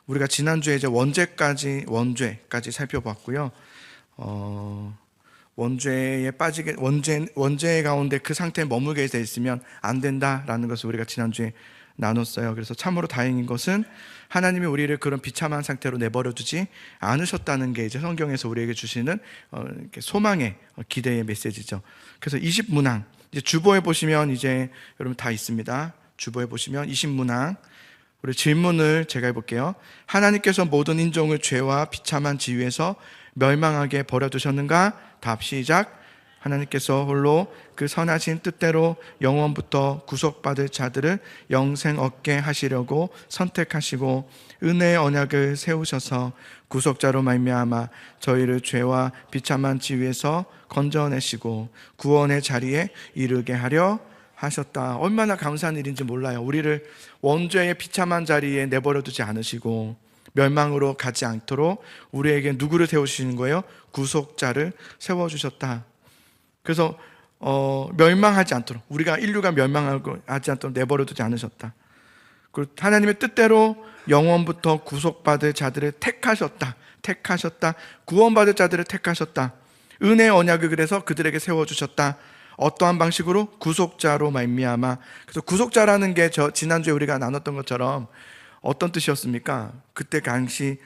우리가 지난주에 이제 원죄까지 살펴봤고요. 원죄 가운데 그 상태에 머물게 돼 있으면 안 된다라는 것을 우리가 지난주에 나눴어요. 그래서 참으로 다행인 것은 하나님이 우리를 그런 비참한 상태로 내버려 두지 않으셨다는 게 이제 성경에서 우리에게 주시는 소망의 기대의 메시지죠. 그래서 20문항 이제 주보에 보시면 이제 여러분 다 있습니다. 주보에 보시면 20문항 우리 질문을 제가 해볼게요. 하나님께서 모든 인종을 죄와 비참한 지위에서 멸망하게 버려두셨는가? 답 시작. 하나님께서 홀로 그 선하신 뜻대로 영원부터 구속받을 자들을 영생 얻게 하시려고 선택하시고 은혜의 언약을 세우셔서 구속자로 말미암아 저희를 죄와 비참한 지위에서 건져내시고 구원의 자리에 이르게 하려 하셨다. 얼마나 감사한 일인지 몰라요. 우리를 원죄의 비참한 자리에 내버려 두지 않으시고 멸망으로 가지 않도록 우리에게 누구를 세우시는 거예요? 구속자를 세워주셨다. 그래서 멸망하지 않도록, 우리가 인류가 멸망하지 않도록 내버려 두지 않으셨다. 그리고 하나님의 뜻대로 영원부터 구속받을 자들을 택하셨다. 구원받을 자들을 택하셨다. 은혜의 언약을 그래서 그들에게 세워주셨다. 어떠한 방식으로? 구속자로 말미암아. 그래서 구속자라는 게 지난주에 우리가 나눴던 것처럼 어떤 뜻이었습니까? 그때 당시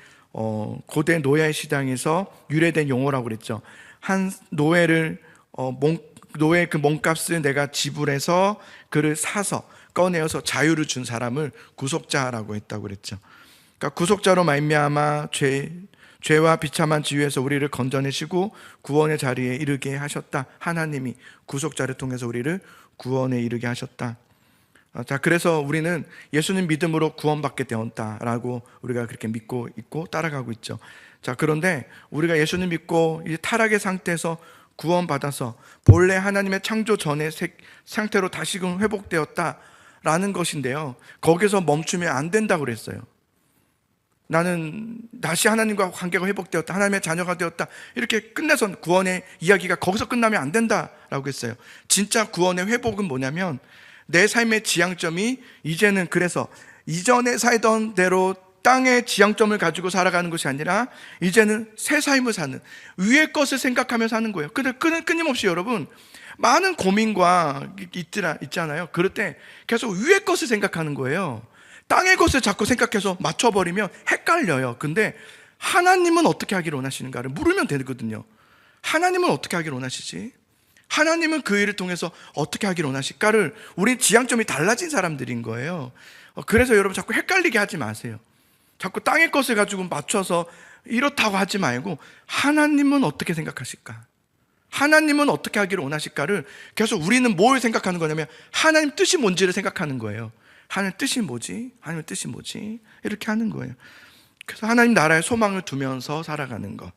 고대 노예 시장에서 유래된 용어라고 그랬죠. 한 노예를 노예의 그 몸값을 내가 지불해서 그를 사서 꺼내어서 자유를 준 사람을 구속자라고 했다고 그랬죠. 그러니까 구속자로 말미암아 죄와 비참한 지위에서 우리를 건져내시고 구원의 자리에 이르게 하셨다. 하나님이 구속자를 통해서 우리를 구원에 이르게 하셨다. 자, 그래서 우리는 예수님 믿음으로 구원받게 되었다라고 우리가 그렇게 믿고 있고 따라가고 있죠. 자, 그런데 우리가 예수님 믿고 이 타락의 상태에서 구원받아서 본래 하나님의 창조 전의 상태로 다시금 회복되었다라는 것인데요, 거기서 멈추면 안 된다고 그랬어요. 나는 다시 하나님과 관계가 회복되었다, 하나님의 자녀가 되었다, 이렇게 끝내서 구원의 이야기가 거기서 끝나면 안 된다라고 했어요. 진짜 구원의 회복은 뭐냐면 내 삶의 지향점이 이제는 그래서 이전에 살던 대로 땅의 지향점을 가지고 살아가는 것이 아니라 이제는 새 삶을 사는, 위의 것을 생각하며 사는 거예요. 근데 끊임없이 여러분 많은 고민과 있잖아요. 그럴 때 계속 위의 것을 생각하는 거예요. 땅의 것을 자꾸 생각해서 맞춰버리면 헷갈려요. 근데 하나님은 어떻게 하기를 원하시는가를 물으면 되거든요. 하나님은 어떻게 하기를 원하시지? 하나님은 그 일을 통해서 어떻게 하기를 원하실까를, 우리 지향점이 달라진 사람들인 거예요. 그래서 여러분 자꾸 헷갈리게 하지 마세요. 자꾸 땅의 것을 가지고 맞춰서 이렇다고 하지 말고 하나님은 어떻게 생각하실까? 하나님은 어떻게 하기를 원하실까를 계속 우리는 뭘 생각하는 거냐면 하나님 뜻이 뭔지를 생각하는 거예요. 하나님 뜻이 뭐지? 하나님의 뜻이 뭐지? 이렇게 하는 거예요. 그래서 하나님 나라에 소망을 두면서 살아가는 것,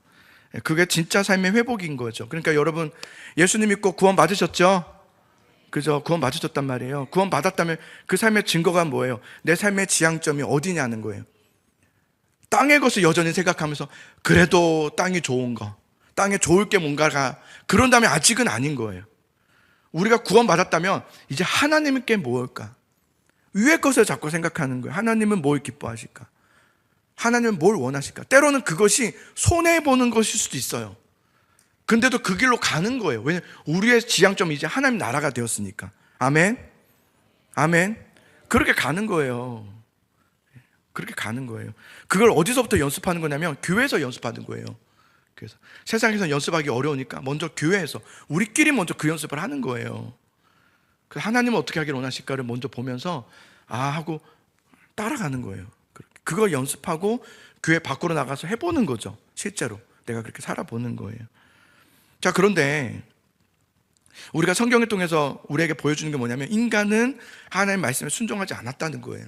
그게 진짜 삶의 회복인 거죠. 그러니까 여러분 예수님 믿고 구원 받으셨죠? 그죠? 구원 받으셨단 말이에요. 구원 받았다면 그 삶의 증거가 뭐예요? 내 삶의 지향점이 어디냐는 거예요. 땅의 것을 여전히 생각하면서 그래도 땅이 좋은 거, 땅에 좋을 게 뭔가가, 그런다면 아직은 아닌 거예요. 우리가 구원 받았다면 이제 하나님께 뭘까? 위의 것을 자꾸 생각하는 거예요. 하나님은 뭘 기뻐하실까? 하나님은 뭘 원하실까? 때로는 그것이 손해보는 것일 수도 있어요. 근데도 그 길로 가는 거예요. 왜냐하면 우리의 지향점이 이제 하나님 나라가 되었으니까. 아멘? 아멘? 그렇게 가는 거예요. 그렇게 가는 거예요. 그걸 어디서부터 연습하는 거냐면 교회에서 연습하는 거예요. 그래서 세상에서 연습하기 어려우니까 먼저 교회에서 우리끼리 먼저 그 연습을 하는 거예요. 하나님은 어떻게 하기를 원하실까를 먼저 보면서 하고 따라가는 거예요. 그걸 연습하고 교회 밖으로 나가서 해보는 거죠. 실제로 내가 그렇게 살아보는 거예요. 자, 그런데 우리가 성경을 통해서 우리에게 보여주는 게 뭐냐면 인간은 하나님의 말씀에 순종하지 않았다는 거예요.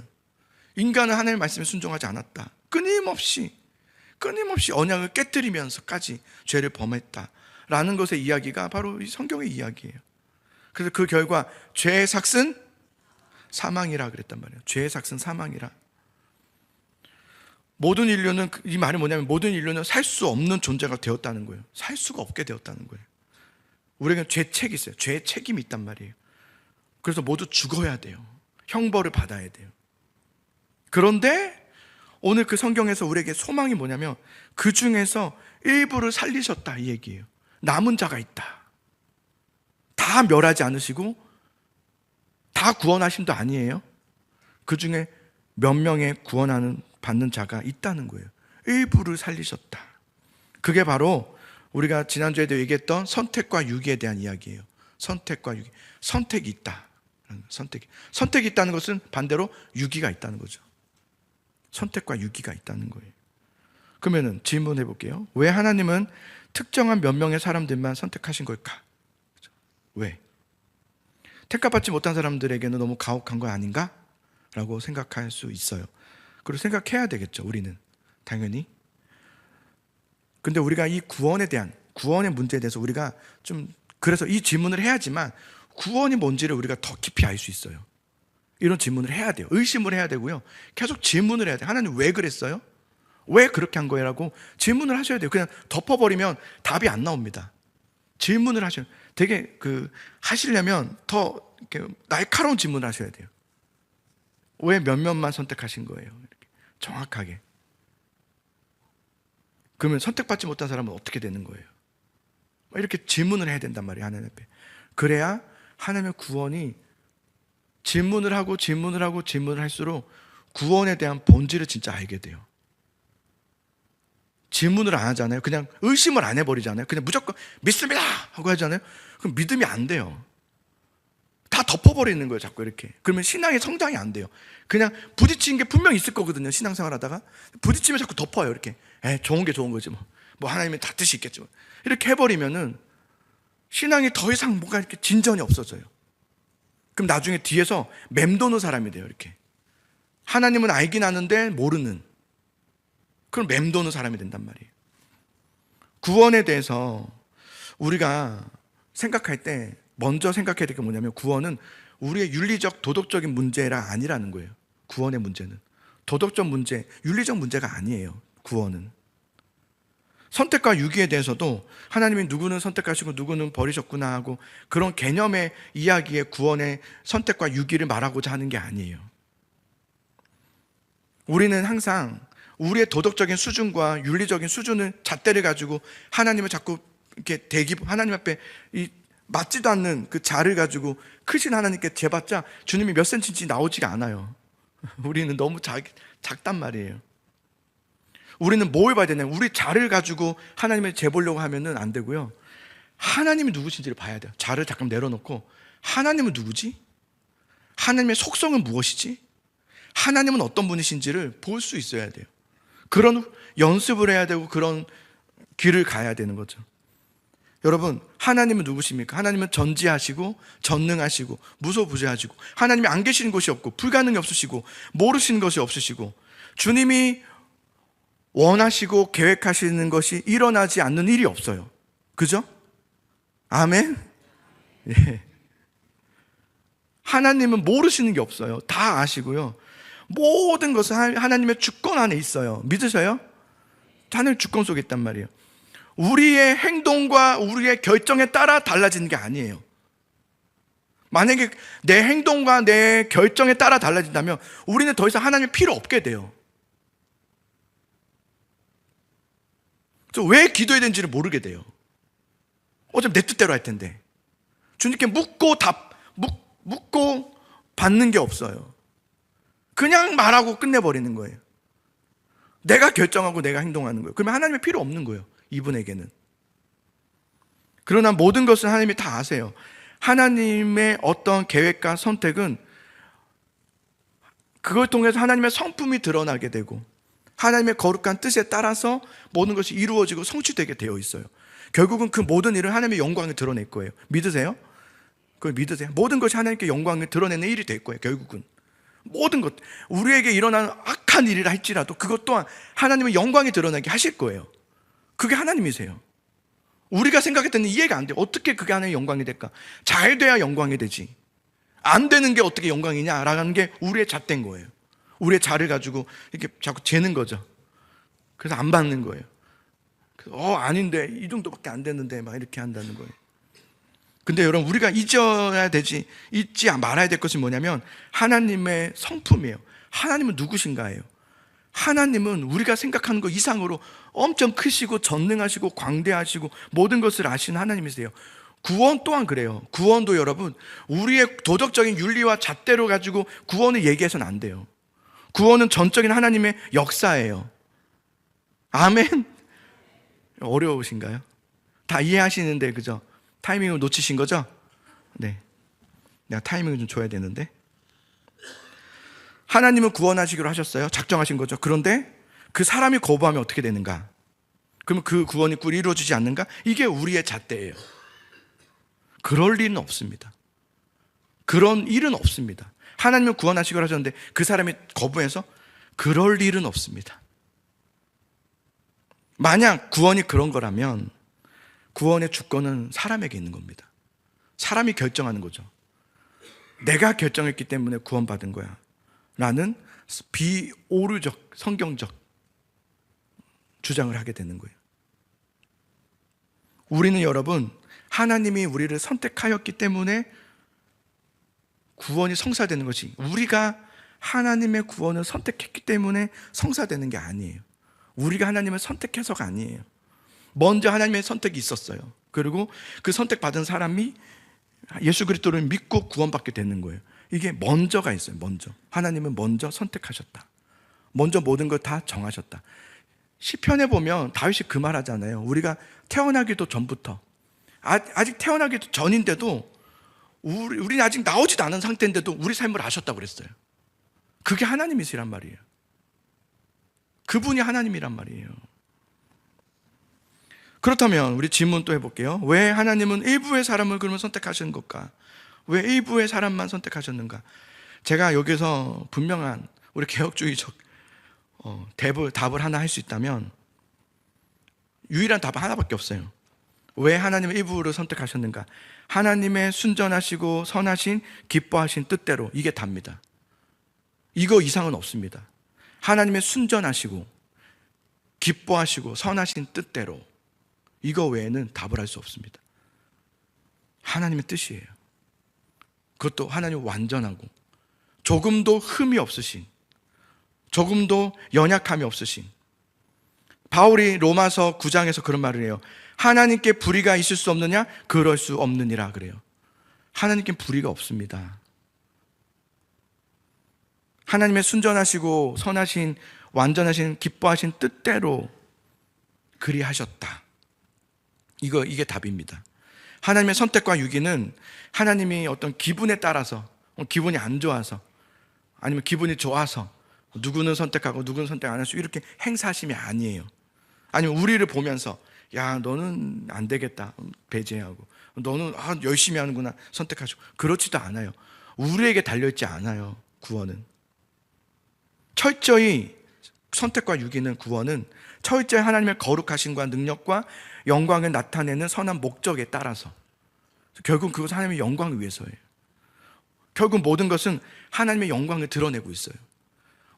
인간은 하나님의 말씀에 순종하지 않았다. 끊임없이 언약을 깨뜨리면서까지 죄를 범했다라는 것의 이야기가 바로 이 성경의 이야기예요. 그래서 그 결과 죄의 삭은 사망이라 그랬단 말이에요. 죄의 삭은 사망이라. 모든 인류는, 이 말이 뭐냐면 모든 인류는 살 수 없는 존재가 되었다는 거예요. 살 수가 없게 되었다는 거예요. 우리에게는 죄책이 있어요. 죄의 책임이 있단 말이에요. 그래서 모두 죽어야 돼요. 형벌을 받아야 돼요. 그런데 오늘 그 성경에서 우리에게 소망이 뭐냐면 그 중에서 일부를 살리셨다 이 얘기예요. 남은 자가 있다. 다 멸하지 않으시고 다 구원하심도 아니에요. 그 중에 몇 명의 구원하는 받는 자가 있다는 거예요. 일부를 살리셨다. 그게 바로 우리가 지난주에도 얘기했던 선택과 유기에 대한 이야기예요. 선택과 유기. 선택이 있다. 선택이 있다는 것은 반대로 유기가 있다는 거죠. 선택과 유기가 있다는 거예요. 그러면은 질문해 볼게요. 왜 하나님은 특정한 몇 명의 사람들만 선택하신 걸까? 왜? 택값받지 못한 사람들에게는 너무 가혹한 거 아닌가? 라고 생각할 수 있어요. 그리고 생각해야 되겠죠, 우리는. 당연히. 근데 우리가 이 구원의 문제에 대해서 우리가 좀, 그래서 이 질문을 해야지만 구원이 뭔지를 우리가 더 깊이 알 수 있어요. 이런 질문을 해야 돼요. 의심을 해야 되고요. 계속 질문을 해야 돼요. 하나님 왜 그랬어요? 왜 그렇게 한 거예요? 라고 질문을 하셔야 돼요. 그냥 덮어버리면 답이 안 나옵니다. 질문을 하셔야 돼요. 되게 하시려면 더 이렇게 날카로운 질문을 하셔야 돼요. 왜 몇몇만 선택하신 거예요? 이렇게 정확하게. 그러면 선택받지 못한 사람은 어떻게 되는 거예요? 이렇게 질문을 해야 된단 말이에요, 하나님 앞에. 그래야 하나님의 구원이 질문을 하고 할수록 구원에 대한 본질을 진짜 알게 돼요. 질문을 안 하잖아요. 그냥 의심을 안 해버리잖아요. 그냥 무조건 믿습니다 하고 하잖아요. 그럼 믿음이 안 돼요. 다 덮어버리는 거예요, 자꾸 이렇게. 그러면 신앙의 성장이 안 돼요. 그냥 부딪히는 게 분명히 있을 거거든요, 신앙생활 하다가. 부딪히면 자꾸 덮어요, 이렇게. 좋은 게 좋은 거지 뭐 하나님은 다 뜻이 있겠지 뭐. 이렇게 해버리면은 신앙이 더 이상 뭔가 이렇게 진전이 없어져요. 그럼 나중에 뒤에서 맴도는 사람이 돼요, 이렇게. 하나님은 알긴 아는데 모르는. 그럼 맴도는 사람이 된단 말이에요. 구원에 대해서 우리가 생각할 때 먼저 생각해야 될 게 뭐냐면, 구원은 우리의 윤리적 도덕적인 문제라 아니라는 거예요. 구원의 문제는 도덕적 문제, 윤리적 문제가 아니에요. 구원은 선택과 유기에 대해서도 하나님이 누구는 선택하시고 누구는 버리셨구나 하고 그런 개념의 이야기에 구원의 선택과 유기를 말하고자 하는 게 아니에요. 우리는 항상 우리의 도덕적인 수준과 윤리적인 수준을 잣대를 가지고 하나님을 자꾸 이렇게 하나님 앞에 맞지도 않는 그 자를 가지고 크신 하나님께 재봤자 주님이 몇 센치인지 나오지가 않아요. 우리는 너무 작단 말이에요. 우리는 뭘 봐야 되냐면, 우리 자를 가지고 하나님을 재보려고 하면은 안 되고요. 하나님이 누구신지를 봐야 돼요. 자를 잠깐 내려놓고 하나님은 누구지? 하나님의 속성은 무엇이지? 하나님은 어떤 분이신지를 볼 수 있어야 돼요. 그런 연습을 해야 되고 그런 길을 가야 되는 거죠. 여러분, 하나님은 누구십니까? 하나님은 전지하시고 전능하시고 무소부재하시고, 하나님이 안 계시는 것이 없고 불가능이 없으시고 모르시는 것이 없으시고, 주님이 원하시고 계획하시는 것이 일어나지 않는 일이 없어요. 그죠? 아멘? 예. 하나님은 모르시는 게 없어요. 다 아시고요. 모든 것은 하나님의 주권 안에 있어요. 믿으셔요? 하나님의 주권 속에 있단 말이에요. 우리의 행동과 우리의 결정에 따라 달라지는 게 아니에요. 만약에 내 행동과 내 결정에 따라 달라진다면 우리는 더 이상 하나님이 필요 없게 돼요. 왜 기도해야 되는지를 모르게 돼요. 어차피 내 뜻대로 할 텐데. 주님께 묻고 받는 게 없어요. 그냥 말하고 끝내버리는 거예요. 내가 결정하고 내가 행동하는 거예요. 그러면 하나님의 필요 없는 거예요, 이분에게는. 그러나 모든 것을 하나님이 다 아세요. 하나님의 어떤 계획과 선택은 그걸 통해서 하나님의 성품이 드러나게 되고 하나님의 거룩한 뜻에 따라서 모든 것이 이루어지고 성취되게 되어 있어요. 결국은 그 모든 일은 하나님의 영광을 드러낼 거예요. 믿으세요? 그걸 믿으세요? 모든 것이 하나님께 영광을 드러내는 일이 될 거예요. 결국은 모든 것, 우리에게 일어나는 악한 일이라 할지라도 그것 또한 하나님의 영광이 드러나게 하실 거예요. 그게 하나님이세요. 우리가 생각했던 이해가 안 돼요. 어떻게 그게 하나님의 영광이 될까? 잘 돼야 영광이 되지, 안 되는 게 어떻게 영광이냐라는 게 우리의 잣대인 거예요. 우리의 자를 가지고 이렇게 자꾸 재는 거죠. 그래서 안 받는 거예요. 그래서 아닌데 이 정도밖에 안 됐는데 막 이렇게 한다는 거예요. 근데 여러분, 우리가 잊지 말아야 될 것이 뭐냐면 하나님의 성품이에요. 하나님은 누구신가예요. 하나님은 우리가 생각하는 것 이상으로 엄청 크시고 전능하시고 광대하시고 모든 것을 아시는 하나님이세요. 구원 또한 그래요. 구원도 여러분, 우리의 도덕적인 윤리와 잣대로 가지고 구원을 얘기해서는 안 돼요. 구원은 전적인 하나님의 역사예요. 아멘. 어려우신가요? 다 이해하시는데, 그죠? 타이밍을 놓치신 거죠? 네. 내가 타이밍을 좀 줘야 되는데. 하나님은 구원하시기로 하셨어요. 작정하신 거죠. 그런데 그 사람이 거부하면 어떻게 되는가? 그러면 그 구원이 꿀 이루어지지 않는가? 이게 우리의 잣대예요. 그럴 일은 없습니다. 그런 일은 없습니다. 하나님은 구원하시기로 하셨는데 그 사람이 거부해서 그럴 일은 없습니다. 만약 구원이 그런 거라면 구원의 주권은 사람에게 있는 겁니다. 사람이 결정하는 거죠. 내가 결정했기 때문에 구원받은 거야 라는 비오류적, 성경적 주장을 하게 되는 거예요. 우리는 여러분, 하나님이 우리를 선택하였기 때문에 구원이 성사되는 것이, 우리가 하나님의 구원을 선택했기 때문에 성사되는 게 아니에요. 우리가 하나님을 선택해서가 아니에요. 먼저 하나님의 선택이 있었어요. 그리고 그 선택받은 사람이 예수 그리스도를 믿고 구원받게 되는 거예요. 이게 먼저가 있어요. 먼저. 하나님은 먼저 선택하셨다. 먼저 모든 걸 다 정하셨다. 시편에 보면 다윗이 그 말 하잖아요. 우리가 태어나기도 전부터, 아직 태어나기도 전인데도, 우리는 아직 나오지도 않은 상태인데도 우리 삶을 아셨다고 그랬어요. 그게 하나님이시란 말이에요. 그분이 하나님이란 말이에요. 그렇다면 우리 질문 또 해볼게요. 왜 하나님은 일부의 사람을 그러면 선택하시는 걸까? 왜 일부의 사람만 선택하셨는가? 제가 여기서 분명한 우리 개혁주의적 답을 하나 할 수 있다면 유일한 답은 하나밖에 없어요. 왜 하나님은 일부를 선택하셨는가? 하나님의 순전하시고 선하신 기뻐하신 뜻대로, 이게 답니다. 이거 이상은 없습니다. 하나님의 순전하시고 기뻐하시고 선하신 뜻대로, 이거 외에는 답을 할 수 없습니다. 하나님의 뜻이에요. 그것도 하나님 완전하고 조금도 흠이 없으신, 조금도 연약함이 없으신. 바울이 로마서 9장에서 그런 말을 해요. 하나님께 불의가 있을 수 없느냐? 그럴 수 없느니라 그래요. 하나님께 불의가 없습니다. 하나님의 순전하시고 선하신 완전하신 기뻐하신 뜻대로 그리하셨다. 이게 답입니다. 하나님의 선택과 유기는 하나님이 어떤 기분에 따라서, 기분이 안 좋아서, 아니면 기분이 좋아서 누구는 선택하고 누구는 선택 안 할 수, 이렇게 행사하심이 아니에요. 아니면 우리를 보면서 야, 너는 안 되겠다, 배제하고, 너는 열심히 하는구나, 선택하시고, 그렇지도 않아요. 우리에게 달려있지 않아요. 구원은 철저히, 선택과 유기는, 구원은 철저히 하나님의 거룩하심과 능력과 영광을 나타내는 선한 목적에 따라서, 결국 그것은 하나님의 영광을 위해서예요. 결국 모든 것은 하나님의 영광을 드러내고 있어요.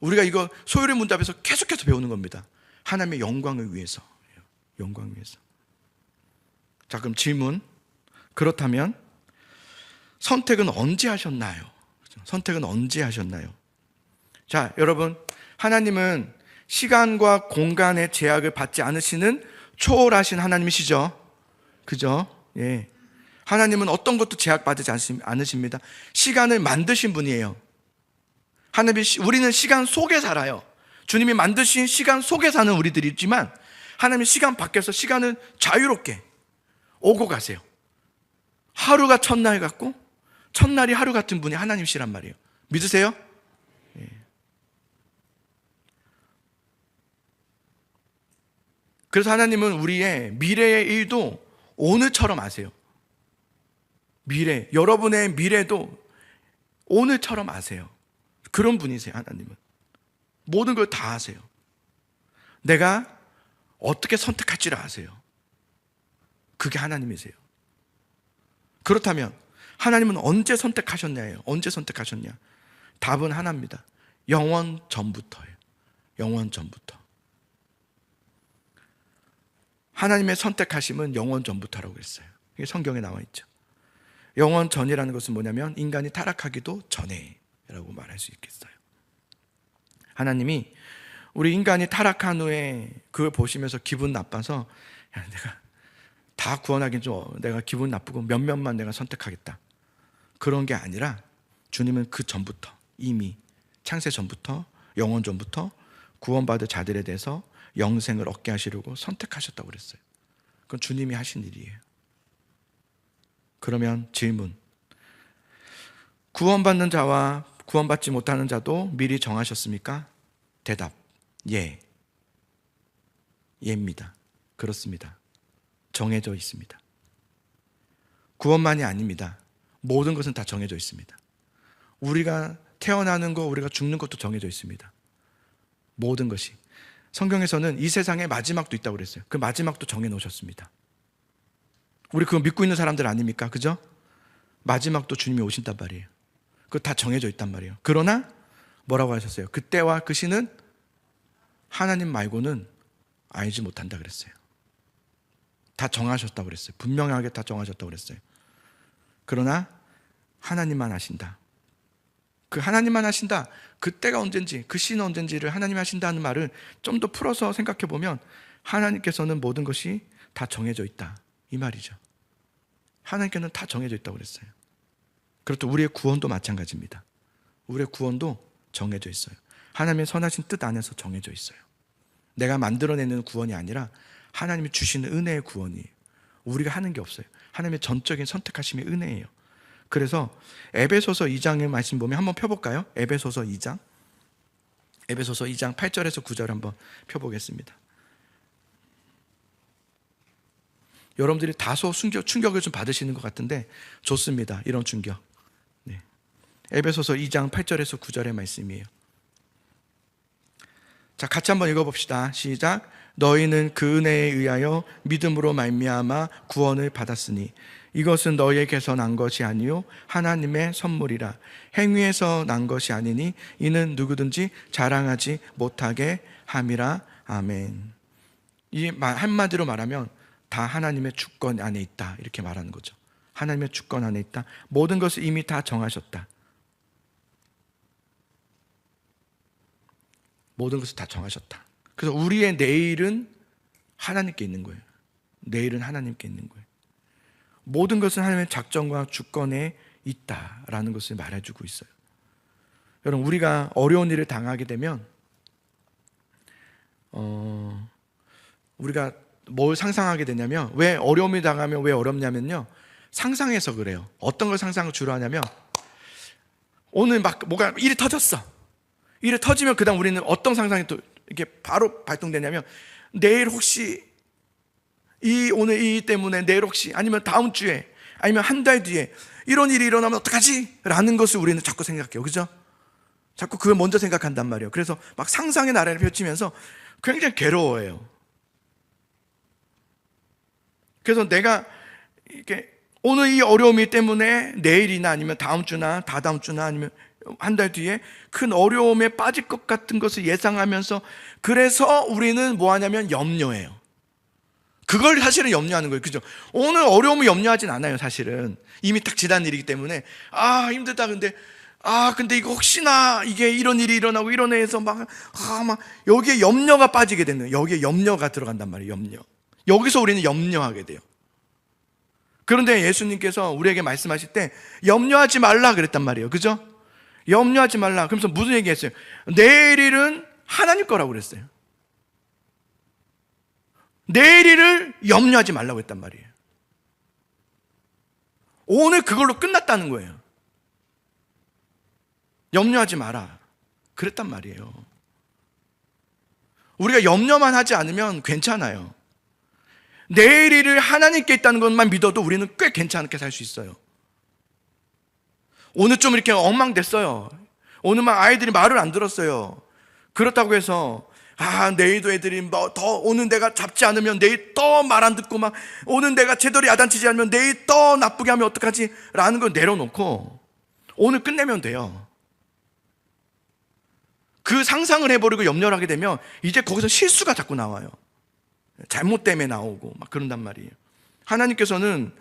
우리가 이거 소율의 문답에서 계속해서 배우는 겁니다. 하나님의 영광을 위해서. 영광을 위해서. 자, 그럼 질문. 그렇다면 선택은 언제 하셨나요? 선택은 언제 하셨나요? 자, 여러분, 하나님은 시간과 공간의 제약을 받지 않으시는 초월하신 하나님이시죠? 그죠? 예. 하나님은 어떤 것도 제약받지 않으십니다. 시간을 만드신 분이에요. 우리는 시간 속에 살아요. 주님이 만드신 시간 속에 사는 우리들이 있지만, 하나님은 시간 밖에서 시간을 자유롭게 오고 가세요. 하루가 첫날 같고 첫날이 하루 같은 분이 하나님이시란 말이에요. 믿으세요? 예. 그래서 하나님은 우리의 미래의 일도 오늘처럼 아세요. 여러분의 미래도 오늘처럼 아세요. 그런 분이세요. 하나님은 모든 걸 다 아세요. 내가 어떻게 선택할지를 아세요. 그게 하나님이세요. 그렇다면 하나님은 언제 선택하셨냐예요. 언제 선택하셨냐? 답은 하나입니다. 영원 전부터예요. 영원 전부터. 하나님의 선택하심은 영원 전부터라고 했어요. 이게 성경에 나와 있죠. 영원 전이라는 것은 뭐냐면 인간이 타락하기도 전에 라고 말할 수 있겠어요. 하나님이 우리 인간이 타락한 후에 그걸 보시면서 기분 나빠서 내가 다 구원하긴 좀 내가 기분 나쁘고 몇몇만 내가 선택하겠다, 그런 게 아니라 주님은 그 전부터, 이미 창세 전부터, 영원 전부터 구원받을 자들에 대해서 영생을 얻게 하시려고 선택하셨다고 그랬어요. 그건 주님이 하신 일이에요. 그러면 질문, 구원받는 자와 구원받지 못하는 자도 미리 정하셨습니까? 대답, 예. 예입니다. 그렇습니다. 정해져 있습니다. 구원만이 아닙니다. 모든 것은 다 정해져 있습니다. 우리가 태어나는 것, 우리가 죽는 것도 정해져 있습니다. 모든 것이. 성경에서는 이 세상에 마지막도 있다고 그랬어요. 그 마지막도 정해 놓으셨습니다. 우리 그거 믿고 있는 사람들 아닙니까? 그죠? 마지막도 주님이 오신단 말이에요. 그거 다 정해져 있단 말이에요. 그러나 뭐라고 하셨어요? 그때와 그 시는 하나님 말고는 알지 못한다 그랬어요. 다 정하셨다고 그랬어요. 분명하게 다 정하셨다고 그랬어요. 그러나 하나님만 아신다. 그 하나님만 하신다, 그때가 언젠지, 그 시는 언젠지를 하나님이 하신다는 말을 좀 더 풀어서 생각해 보면 하나님께서는 모든 것이 다 정해져 있다, 이 말이죠. 하나님께는 다 정해져 있다고 그랬어요. 그렇죠. 우리의 구원도 마찬가지입니다. 우리의 구원도 정해져 있어요. 하나님의 선하신 뜻 안에서 정해져 있어요. 내가 만들어내는 구원이 아니라 하나님이 주시는 은혜의 구원이에요. 우리가 하는 게 없어요. 하나님의 전적인 선택하심의 은혜예요. 그래서 에베소서 2장의 말씀 보면 한번 펴볼까요? 에베소서 2장 8절에서 9절 한번 펴보겠습니다. 여러분들이 다소 충격을 좀 받으시는 것 같은데 좋습니다. 이런 충격. 네. 에베소서 2장 8절에서 9절의 말씀이에요. 자, 같이 한번 읽어봅시다. 시작. 너희는 그 은혜에 의하여 믿음으로 말미암아 구원을 받았으니 이것은 너희에게서 난 것이 아니요 하나님의 선물이라. 행위에서 난 것이 아니니 이는 누구든지 자랑하지 못하게 함이라. 아멘. 이 한마디로 말하면 다 하나님의 주권 안에 있다, 이렇게 말하는 거죠. 하나님의 주권 안에 있다. 모든 것을 이미 다 정하셨다. 모든 것을 다 정하셨다. 그래서 우리의 내일은 하나님께 있는 거예요. 내일은 하나님께 있는 거예요. 모든 것은 하나님의 작정과 주권에 있다라는 것을 말해주고 있어요. 여러분, 우리가 어려운 일을 당하게 되면 우리가 뭘 상상하게 되냐면, 왜 어려움을 당하면 왜 어렵냐면요, 상상해서 그래요. 어떤 걸 상상을 주로 하냐면, 오늘 막 뭐가 일이 터졌어. 일이 터지면 그 다음 우리는 어떤 상상이 또 이렇게 바로 발동되냐면, 내일 혹시 오늘 이 때문에 내일 혹시, 아니면 다음 주에, 아니면 한 달 뒤에 이런 일이 일어나면 어떡하지? 라는 것을 우리는 자꾸 생각해요. 그죠? 자꾸 그걸 먼저 생각한단 말이에요. 그래서 막 상상의 나래를 펼치면서 굉장히 괴로워해요. 그래서 내가 이렇게 오늘 이 어려움이 때문에 내일이나 아니면 다음 주나 다다음 주나 아니면 한 달 뒤에 큰 어려움에 빠질 것 같은 것을 예상하면서, 그래서 우리는 뭐 하냐면 염려해요. 그걸 사실은 염려하는 거예요. 그죠? 오늘 어려움을 염려하진 않아요. 사실은 이미 딱 지난 일이기 때문에 힘들다. 근데 이거 혹시나 이게 이런 일이 일어나고 이런 애에서 막 여기에 염려가 빠지게 되는, 여기에 염려가 들어간단 말이에요. 염려. 여기서 우리는 염려하게 돼요. 그런데 예수님께서 우리에게 말씀하실 때 염려하지 말라 그랬단 말이에요. 그죠? 염려하지 말라. 그러면서 무슨 얘기했어요? 내일 일은 하나님 거라고 그랬어요. 내일 일을 염려하지 말라고 했단 말이에요. 오늘 그걸로 끝났다는 거예요. 염려하지 마라 그랬단 말이에요. 우리가 염려만 하지 않으면 괜찮아요. 내일 일을 하나님께 있다는 것만 믿어도 우리는 꽤 괜찮게 살 수 있어요. 오늘 좀 이렇게 엉망됐어요. 오늘 막 아이들이 말을 안 들었어요. 그렇다고 해서 내일도 애들이 더 오늘 내가 잡지 않으면 내일 또 말 안 듣고 막 오늘 내가 제대로 야단치지 않으면 내일 또 나쁘게 하면 어떡하지? 라는 걸 내려놓고 오늘 끝내면 돼요. 그 상상을 해버리고 염려를 하게 되면 이제 거기서 실수가 자꾸 나와요. 잘못 때문에 나오고 막 그런단 말이에요. 하나님께서는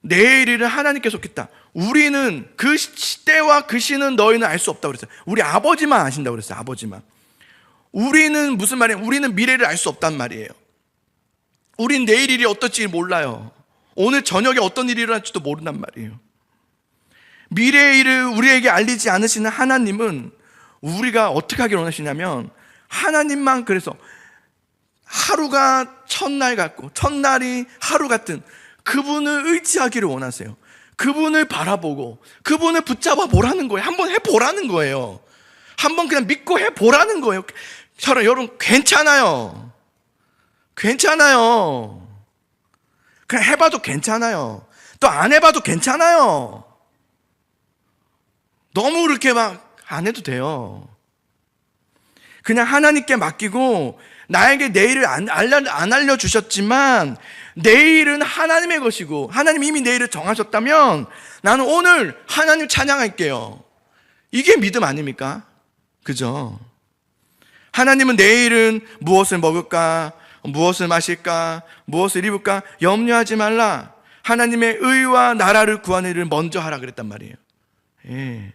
내일 일은 하나님께 속했다. 우리는 그 때와 그 시는 너희는 알 수 없다고 그랬어요. 우리 아버지만 아신다고 그랬어요. 아버지만. 우리는 무슨 말이에요? 우리는 미래를 알 수 없단 말이에요. 우린 내일 일이 어떨지 몰라요. 오늘 저녁에 어떤 일이 일어날지도 모른단 말이에요. 미래의 일을 우리에게 알리지 않으시는 하나님은 우리가 어떻게 하기를 원하시냐면, 하나님만, 그래서 하루가 첫날 같고 첫날이 하루 같은 그분을 의지하기를 원하세요. 그분을 바라보고 그분을 붙잡아 보라는 거예요. 한번 해보라는 거예요. 한번 그냥 믿고 해보라는 거예요. 여러분, 괜찮아요. 괜찮아요. 그냥 해봐도 괜찮아요. 또 안 해봐도 괜찮아요. 너무 그렇게 막 안 해도 돼요. 그냥 하나님께 맡기고, 나에게 내일을 안 알려주셨지만 내일은 하나님의 것이고 하나님이 이미 내일을 정하셨다면 나는 오늘 하나님 찬양할게요. 이게 믿음 아닙니까? 그죠? 하나님은 내일은 무엇을 먹을까, 무엇을 마실까, 무엇을 입을까 염려하지 말라. 하나님의 의와 나라를 구하는 일을 먼저 하라 그랬단 말이에요. 예.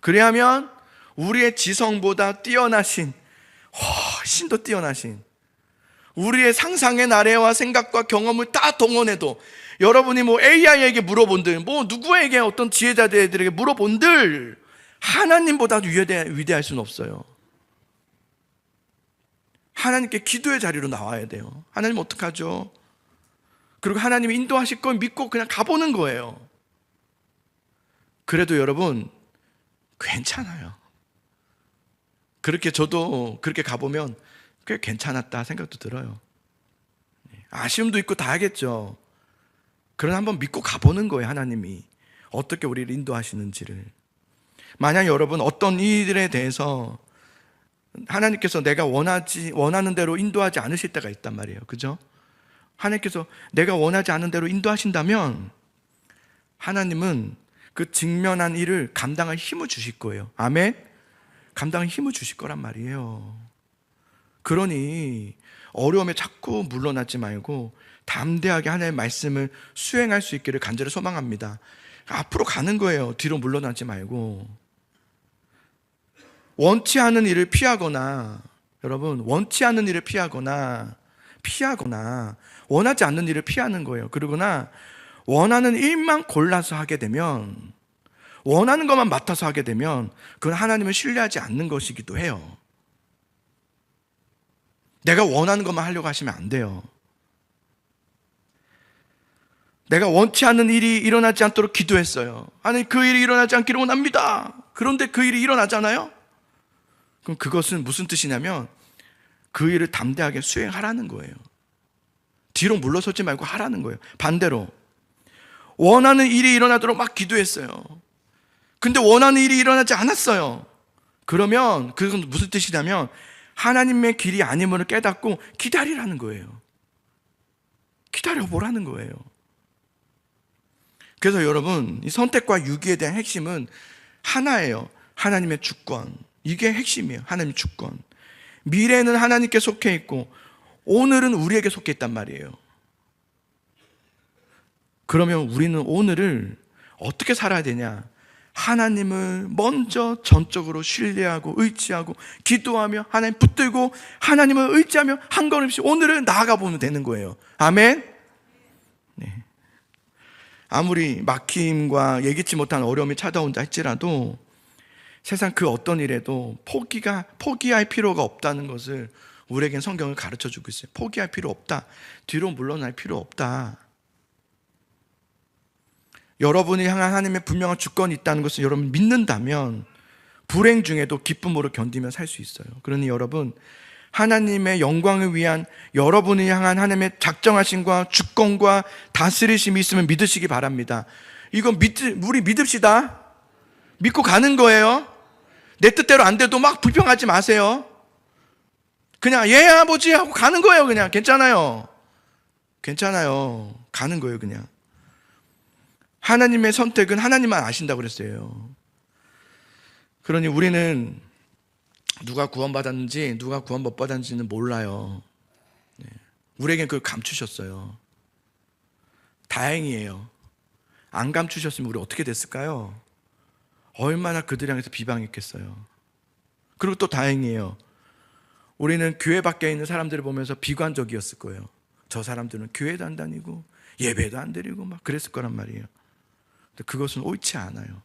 그래야면 우리의 지성보다 뛰어나신, 훨씬 더 뛰어나신, 우리의 상상의 나래와 생각과 경험을 다 동원해도, 여러분이 뭐 AI에게 물어본들, 뭐 누구에게 어떤 지혜자들에게 물어본들 하나님보다 위대할 수는 없어요. 하나님께 기도의 자리로 나와야 돼요. 하나님 어떡하죠? 그리고 하나님이 인도하실 걸 믿고 그냥 가보는 거예요. 그래도 여러분 괜찮아요. 그렇게 저도 그렇게 가보면 꽤 괜찮았다 생각도 들어요. 아쉬움도 있고 다 하겠죠. 그러나 한번 믿고 가보는 거예요. 하나님이 어떻게 우리를 인도하시는지를. 만약 여러분 어떤 일에 대해서 하나님께서 내가 원하는 대로 인도하지 않으실 때가 있단 말이에요. 그죠? 하나님께서 내가 원하지 않은 대로 인도하신다면 하나님은 그 직면한 일을 감당할 힘을 주실 거예요. 아멘? 감당할 힘을 주실 거란 말이에요. 그러니 어려움에 자꾸 물러나지 말고 담대하게 하나님의 말씀을 수행할 수 있기를 간절히 소망합니다. 앞으로 가는 거예요. 뒤로 물러나지 말고. 원치 않은 일을 피하거나, 여러분, 원치 않은 일을 피하거나 원하지 않는 일을 피하는 거예요. 그러거나 원하는 일만 골라서 하게 되면, 원하는 것만 맡아서 하게 되면 그건 하나님을 신뢰하지 않는 것이기도 해요. 내가 원하는 것만 하려고 하시면 안 돼요. 내가 원치 않는 일이 일어나지 않도록 기도했어요. 아니, 그 일이 일어나지 않기를 원합니다. 그런데 그 일이 일어나잖아요? 그럼 그것은 무슨 뜻이냐면 그 일을 담대하게 수행하라는 거예요. 뒤로 물러서지 말고 하라는 거예요. 반대로 원하는 일이 일어나도록 막 기도했어요. 근데 원하는 일이 일어나지 않았어요. 그러면 그건 무슨 뜻이냐면 하나님의 길이 아님을 깨닫고 기다리라는 거예요. 기다려보라는 거예요. 그래서 여러분, 이 선택과 유기에 대한 핵심은 하나예요. 하나님의 주권. 이게 핵심이에요. 하나님의 주권. 미래는 하나님께 속해 있고 오늘은 우리에게 속해 있단 말이에요. 그러면 우리는 오늘을 어떻게 살아야 되냐? 하나님을 먼저 전적으로 신뢰하고 의지하고 기도하며 하나님 붙들고 하나님을 의지하며 한 걸음씩 오늘을 나아가 보면 되는 거예요. 아멘? 네. 아무리 막힘과 예기치 못한 어려움이 찾아온다 할지라도 세상 그 어떤 일에도 포기할 필요가 없다는 것을 우리에겐 성경을 가르쳐 주고 있어요. 포기할 필요 없다. 뒤로 물러날 필요 없다. 여러분이 향한 하나님의 분명한 주권이 있다는 것을 여러분 믿는다면 불행 중에도 기쁨으로 견디며 살 수 있어요. 그러니 여러분, 하나님의 영광을 위한 여러분이 향한 하나님의 작정하심과 주권과 다스리심이 있으면 믿으시기 바랍니다. 이건 우리 믿읍시다. 믿고 가는 거예요. 내 뜻대로 안 돼도 막 불평하지 마세요. 그냥 예 아버지 하고 가는 거예요. 그냥 괜찮아요. 가는 거예요. 그냥. 하나님의 선택은 하나님만 아신다고 그랬어요. 그러니 우리는 누가 구원받았는지 누가 구원 못 받았는지는 몰라요. 우리에겐 그걸 감추셨어요. 다행이에요. 안 감추셨으면 우리 어떻게 됐을까요? 얼마나 그들 향해서 비방했겠어요. 그리고 또 다행이에요. 우리는 교회 밖에 있는 사람들을 보면서 비관적이었을 거예요. 저 사람들은 교회도 안 다니고 예배도 안 드리고 막 그랬을 거란 말이에요. 근데 그것은 옳지 않아요.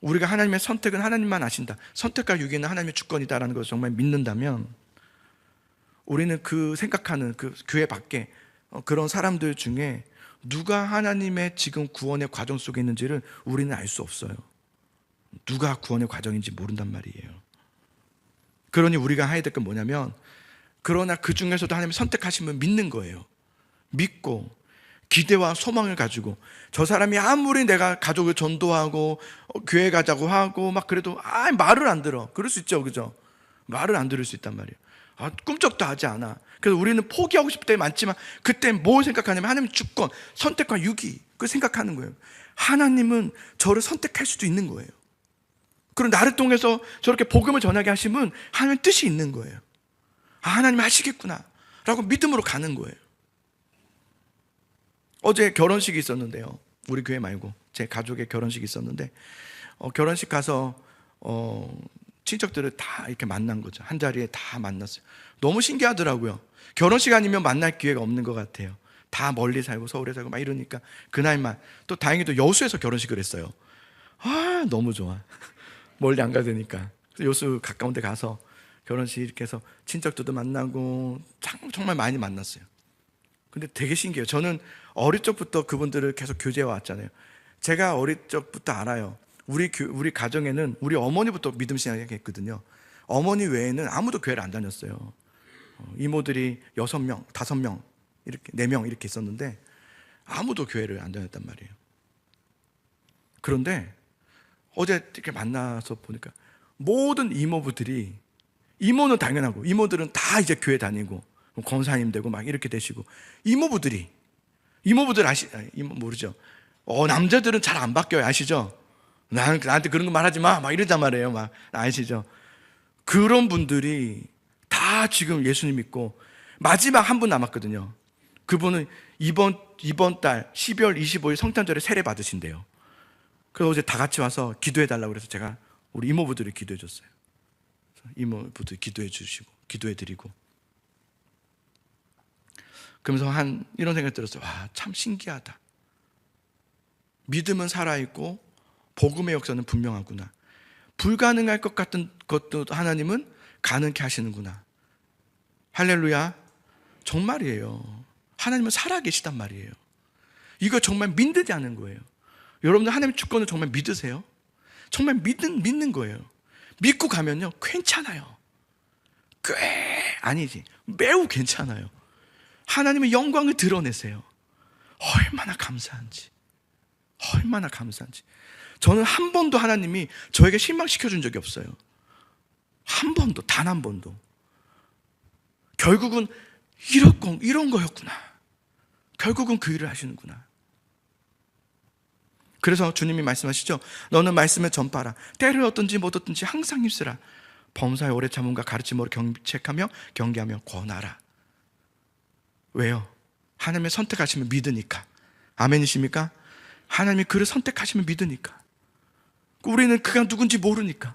우리가 하나님의 선택은 하나님만 아신다, 선택과 유기는 하나님의 주권이다라는 것을 정말 믿는다면, 우리는 그 생각하는 그 교회 밖에 그런 사람들 중에 누가 하나님의 지금 구원의 과정 속에 있는지를 우리는 알 수 없어요. 누가 구원의 과정인지 모른단 말이에요. 그러니 우리가 해야 될 건 뭐냐면, 그러나 그 중에서도 하나님이 선택하시면 믿는 거예요. 믿고 기대와 소망을 가지고, 저 사람이 아무리 내가 가족을 전도하고 교회 가자고 하고 막 그래도 말을 안 들어. 그럴 수 있죠, 그죠? 말을 안 들을 수 있단 말이에요. 꿈쩍도 하지 않아. 그래서 우리는 포기하고 싶을 때 많지만, 그때 뭘 생각하냐면 하나님의 주권, 선택과 유기, 그걸 생각하는 거예요. 하나님은 저를 선택할 수도 있는 거예요. 그리고 나를 통해서 저렇게 복음을 전하게 하시면 하나님의 뜻이 있는 거예요. 하나님 하시겠구나 라고 믿음으로 가는 거예요. 어제 결혼식이 있었는데요, 우리 교회 말고 제 가족의 결혼식이 있었는데, 결혼식 가서 친척들을 다 이렇게 만난 거죠. 한 자리에 다 만났어요. 너무 신기하더라고요. 결혼식 아니면 만날 기회가 없는 것 같아요. 다 멀리 살고 서울에 살고 막 이러니까 그날만, 또 다행히도 여수에서 결혼식을 했어요. 너무 좋아. 멀리 안 가야 되니까. 여수 가까운 데 가서 결혼식 이렇게 해서 친척들도 만나고 정말 많이 만났어요. 근데 되게 신기해요. 저는 어릴 적부터 그분들을 계속 교제해 왔잖아요. 제가 어릴 적부터 알아요. 우리 가정에는 우리 어머니부터 믿음 신앙을 했거든요. 어머니 외에는 아무도 교회를 안 다녔어요. 이모들이 6명, 5명, 이렇게 4명 이렇게 있었는데 아무도 교회를 안 다녔단 말이에요. 그런데 어제 이렇게 만나서 보니까 모든 이모부들이, 이모는 당연하고 이모들은 다 이제 교회 다니고 권사님 되고 막 이렇게 되시고, 이모부들 이모 모르죠? 남자들은 잘 안 바뀌어요. 아시죠? 나한테 그런 거 말하지 마 막 이러단 말이에요. 막 아시죠? 그런 분들이 다 지금 예수님 믿고, 마지막 한 분 남았거든요. 그분은 이번 달 12월 25일 성탄절에 세례 받으신대요. 그래서 어제 다 같이 와서 기도해 달라고 그래서 제가 우리 이모부들을 기도해 줬어요. 이모부들 기도해 주시고 기도해 드리고, 그러면서 이런 생각이 들었어요. 참 신기하다. 믿음은 살아있고 복음의 역사는 분명하구나. 불가능할 것 같은 것도 하나님은 가능케 하시는구나. 할렐루야. 정말이에요. 하나님은 살아계시단 말이에요. 이거 정말 믿지 않은 거예요. 여러분들 하나님의 주권을 정말 믿으세요? 정말 믿는 거예요. 믿고 가면요, 괜찮아요. 아니지, 매우 괜찮아요. 하나님의 영광을 드러내세요. 얼마나 감사한지. 저는 한 번도 하나님이 저에게 실망시켜 준 적이 없어요. 한 번도, 단 한 번도. 결국은 이런 거였구나. 결국은 그 일을 하시는구나. 그래서 주님이 말씀하시죠. 너는 말씀을 전파하라. 때를 얻든지 못 얻든지 항상 힘쓰라. 범사에 오래 참음과 가르침으로 경책하며 경계하며 권하라. 왜요? 하나님의 선택하시면 믿으니까. 아멘이십니까? 하나님이 그를 선택하시면 믿으니까. 우리는 그가 누군지 모르니까.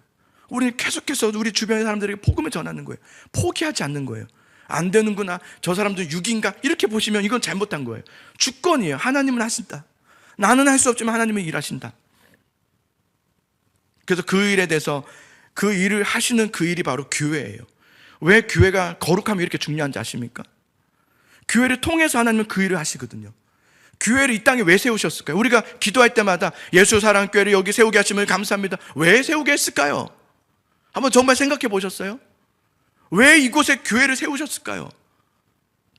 우리는 계속해서 우리 주변의 사람들에게 복음을 전하는 거예요. 포기하지 않는 거예요. 안 되는구나, 저 사람들 육인가, 이렇게 보시면 이건 잘못한 거예요. 주권이에요. 하나님은 하신다. 나는 할 수 없지만 하나님은 일하신다. 그래서 그 일에 대해서, 그 일을 하시는 그 일이 바로 교회예요. 왜 교회가 거룩함이 이렇게 중요한지 아십니까? 교회를 통해서 하나님은 그 일을 하시거든요. 교회를 이 땅에 왜 세우셨을까요? 우리가 기도할 때마다 예수 사랑교회를 여기 세우게 하심을 감사합니다. 왜 세우게 했을까요? 한번 정말 생각해 보셨어요? 왜 이곳에 교회를 세우셨을까요?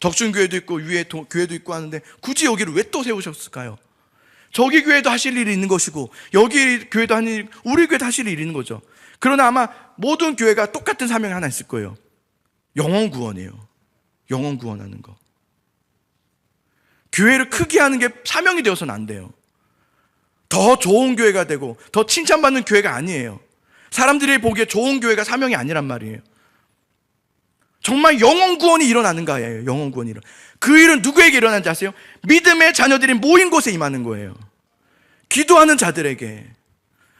덕sun교회도 있고 위에 교회도 있고 하는데 굳이 여기를 왜 또 세우셨을까요? 저기 교회도 하실 일이 있는 것이고 여기 교회도 하는 일, 우리 교회도 하실 일이 있는 거죠. 그러나 아마 모든 교회가 똑같은 사명이 하나 있을 거예요. 영혼 구원이에요. 영혼 구원하는 거. 교회를 크게 하는 게 사명이 되어서는 안 돼요. 더 좋은 교회가 되고 더 칭찬받는 교회가 아니에요. 사람들이 보기에 좋은 교회가 사명이 아니란 말이에요. 정말 영혼 구원이 일어나는 거예요. 영혼 구원이 일어나. 그 일은 누구에게 일어나는지 아세요? 믿음의 자녀들이 모인 곳에 임하는 거예요. 기도하는 자들에게,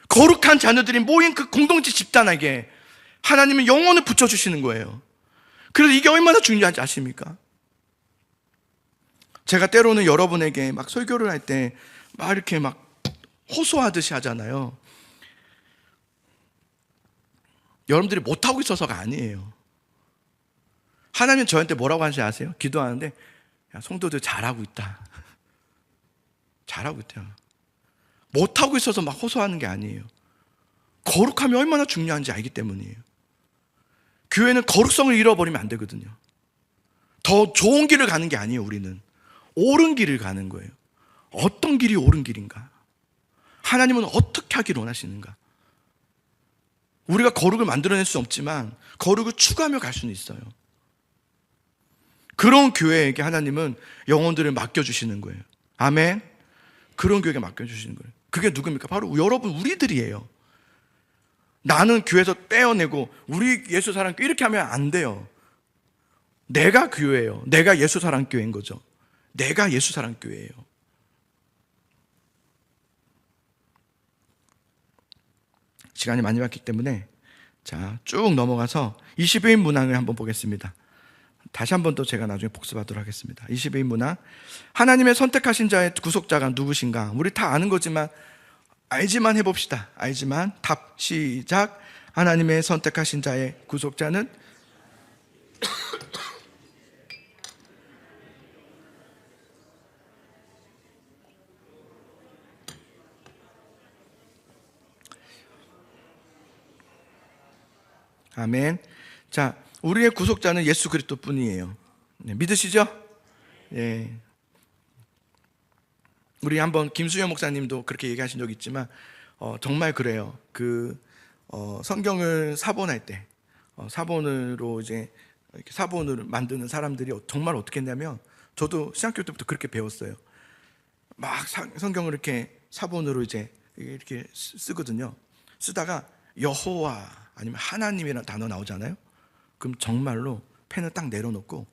거룩한 자녀들이 모인 그 공동체 집단에게 하나님은 영혼을 붙여주시는 거예요. 그래서 이게 얼마나 중요한지 아십니까? 제가 때로는 여러분에게 막 설교를 할 때 막 이렇게 막 호소하듯이 하잖아요. 여러분들이 못하고 있어서가 아니에요. 하나님은 저한테 뭐라고 하는지 아세요? 기도하는데, 야, 성도들 잘하고 있다. 잘하고 있대요. 못하고 있어서 막 호소하는 게 아니에요. 거룩함이 얼마나 중요한지 알기 때문이에요. 교회는 거룩성을 잃어버리면 안 되거든요. 더 좋은 길을 가는 게 아니에요. 우리는 옳은 길을 가는 거예요. 어떤 길이 옳은 길인가? 하나님은 어떻게 하기를 원하시는가? 우리가 거룩을 만들어낼 수 없지만 거룩을 추구하며 갈 수는 있어요. 그런 교회에게 하나님은 영혼들을 맡겨주시는 거예요. 아멘. 그런 교회에게 맡겨주시는 거예요. 그게 누굽니까? 바로 여러분, 우리들이에요. 나는 교회에서 떼어내고 우리 예수 사랑교회 이렇게 하면 안 돼요. 내가 교회예요. 내가 예수 사랑교회인 거죠. 내가 예수 사랑교회예요. 시간이 많이 왔기 때문에 자, 쭉 넘어가서 20인 문항을 한번 보겠습니다. 다시 한번 또 제가 나중에 복습하도록 하겠습니다. 20인 문항. 하나님의 선택하신 자의 구속자가 누구신가? 우리 다 아는 거지만 알지만 해봅시다. 알지만. 답 시작. 하나님의 선택하신 자의 구속자는 아멘. 자, 우리의 구속자는 예수 그리스도 뿐이에요. 네, 믿으시죠? 예. 우리 한번 김수영 목사님도 그렇게 얘기하신 적 있지만 정말 그래요. 성경을 사본할 때 사본으로 이제 이렇게 사본을 만드는 사람들이 정말 어떻게 했냐면, 저도 신학교 때부터 그렇게 배웠어요. 막 성경을 이렇게 사본으로 이제 이렇게 쓰거든요. 쓰다가 여호와 아니면 하나님이라는 단어 나오잖아요. 그럼 정말로 펜을 딱 내려놓고